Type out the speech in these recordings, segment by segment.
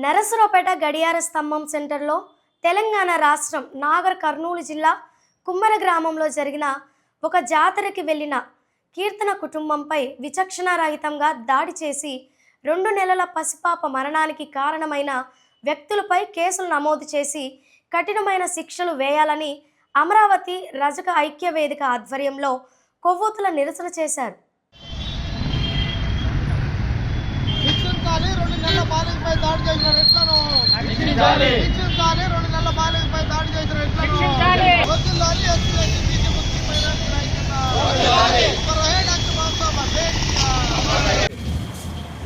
నరసరావుపేట గడియార స్తంభం సెంటర్లో తెలంగాణ రాష్ట్రం నాగర్ కర్నూలు జిల్లా కుమ్మర గ్రామంలో జరిగిన ఒక జాతరకి వెళ్ళిన కీర్తన కుటుంబంపై విచక్షణారహితంగా దాడి చేసి 2 నెలల పసిపాప మరణానికి కారణమైన వ్యక్తులపై కేసులు నమోదు చేసి కఠినమైన శిక్షలు వేయాలని అమరావతి రజక ఐక్య వేదిక ఆధ్వర్యంలో కొవ్వొత్తుల నిరసన చేశారు.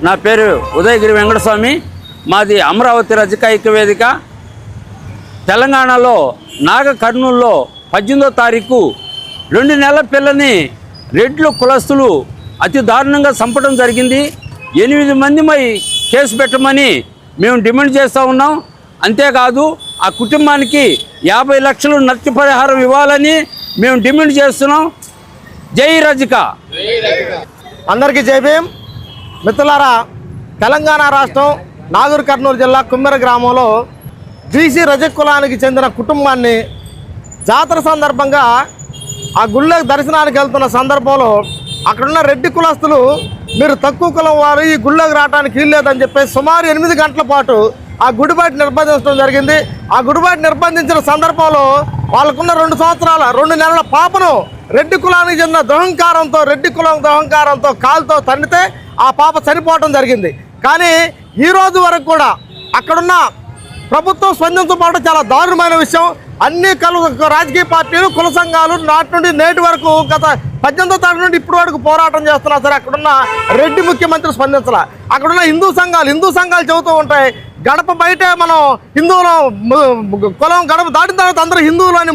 నా పేరు ఉదయగిరి వెంకటస్వామి. మాది అమరావతి రజక ఐక్య వేదిక. తెలంగాణలో నాగర్ కర్నూలులో 18వ తారీఖు 2 నెలల పిల్లని రెడ్లు కులస్తులు అతి దారుణంగా చంపడం జరిగింది. 8 మందిపై కేసు పెట్టమని మేము డిమాండ్ చేస్తూ ఉన్నాం. అంతేకాదు ఆ కుటుంబానికి 50 లక్షలు నష్టపరిహారం ఇవ్వాలని మేము డిమాండ్ చేస్తున్నాం. జై రజక. అందరికీ జై భీమ్. మిత్రులారా, తెలంగాణ రాష్ట్రం నాగర్ కర్నూలు జిల్లా కుమ్మెర గ్రామంలో బీసీ రజక కులానికి చెందిన కుటుంబాన్ని జాతర సందర్భంగా ఆ గుళ్ళ దర్శనానికి వెళ్తున్న సందర్భంలో అక్కడున్న రెడ్డి కులస్తులు మీరు తక్కువ కులం వారు ఈ గుళ్ళకి రావడానికి వీల్లేదని చెప్పి సుమారు 8 గంటల పాటు ఆ గుడిబాటి నిర్బంధించడం జరిగింది. ఆ గుడిబాటి నిర్బంధించిన సందర్భంలో వాళ్ళకున్న 2 నెలల పాపను రెడ్డి కులానికి చెందిన దుహంకారంతో రెడ్డి కులం దుహంకారంతో కాలుతో తన్నితే ఆ పాప చనిపోవడం జరిగింది. కానీ ఈ రోజు వరకు కూడా అక్కడున్న ప్రభుత్వం స్పందించకపోవడం చాలా దారుణమైన విషయం. అన్ని రాజకీయ పార్టీలు కుల సంఘాలు నాటి నుండి నేటి వరకు గత 18వ తారీఖు నుండి ఇప్పటి వరకు పోరాటం చేస్తున్నా సరే అక్కడున్న రెడ్డి ముఖ్యమంత్రి స్పందించాల. అక్కడున్న హిందూ సంఘాలు చెబుతూ ఉంటాయి, గడప బయటే మనం హిందువుల కులం గడప దాటిన తర్వాత అందరూ హిందువులు అని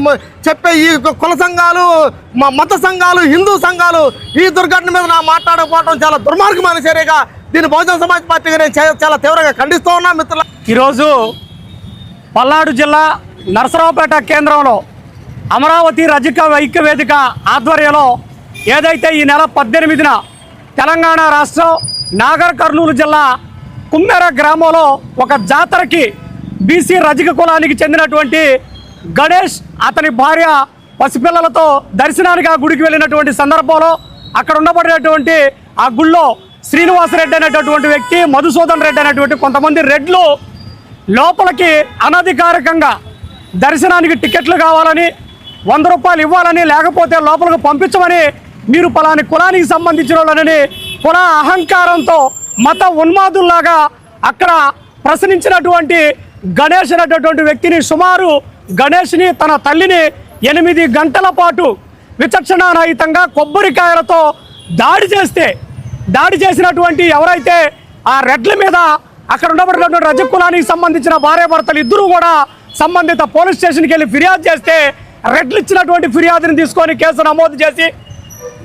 చెప్పే ఈ కుల సంఘాలు మత సంఘాలు హిందూ సంఘాలు ఈ దుర్ఘటన మీద మాట్లాడకపోవడం చాలా దుర్మార్గమైన చర్యగా దీన్ని బహుజన సమాజ్ పార్టీగా నేను చాలా తీవ్రంగా ఖండిస్తూ ఉన్నా. మిత్రుల, ఈరోజు పల్నాడు జిల్లా నరసరావుపేట కేంద్రంలో అమరావతి రజక ఐక్య వేదిక ఆధ్వర్యంలో ఏదైతే ఈ నెల 18న తెలంగాణ రాష్ట్రం నాగర్ కర్నూలు జిల్లా కుమ్మెర గ్రామంలో ఒక జాతరకి బీసీ రజక కులానికి చెందినటువంటి గణేష్ అతని భార్య పసిపిల్లలతో దర్శనానికి ఆ గుడికి వెళ్ళినటువంటి సందర్భంలో అక్కడ ఉండబడినటువంటి ఆ గుళ్ళో శ్రీనివాసరెడ్డి అనేటటువంటి వ్యక్తి, మధుసూదన్ రెడ్డి అనేటువంటి కొంతమంది రెడ్లు లోపలికి అనధికారికంగా దర్శనానికి టికెట్లు కావాలని 100 రూపాయలు ఇవ్వాలని, లేకపోతే లోపలికి పంపించమని, మీరు పలాని కులానికి సంబంధించిన వాళ్ళని కుల అహంకారంతో మత ఉన్మాదుల్లాగా అక్కడ ప్రశ్నించినటువంటి గణేష్ అనేటటువంటి వ్యక్తిని సుమారు గణేష్ని తన తల్లిని 8 గంటల పాటు విచక్షణారహితంగా కొబ్బరికాయలతో దాడి చేసినటువంటి ఎవరైతే ఆ రెడ్ల మీద అక్కడ ఉండబడినటువంటి రజక కులానికి సంబంధించిన భార్యాభర్తలు ఇద్దరూ కూడా సంబంధిత పోలీస్ స్టేషన్కి వెళ్ళి ఫిర్యాదు చేస్తే రెడ్లు ఇచ్చినటువంటి ఫిర్యాదుని తీసుకొని కేసు నమోదు చేసి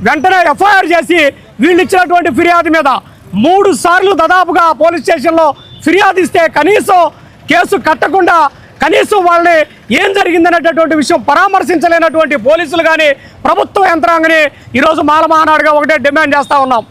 వెంటనే ఎఫ్ఐఆర్ చేసి వీళ్ళు ఇచ్చినటువంటి ఫిర్యాదు మీద 3 సార్లు దాదాపుగా పోలీస్ స్టేషన్లో ఫిర్యాదు ఇస్తే కనీసం కేసు కట్టకుండా కనీసం వాళ్ళని ఏం జరిగిందనేటటువంటి విషయం పరామర్శించలేనటువంటి పోలీసులు కానీ ప్రభుత్వ యంత్రాంగాన్ని ఈరోజు మాల మహానాడుగా ఒకటే డిమాండ్ చేస్తూ ఉన్నాం.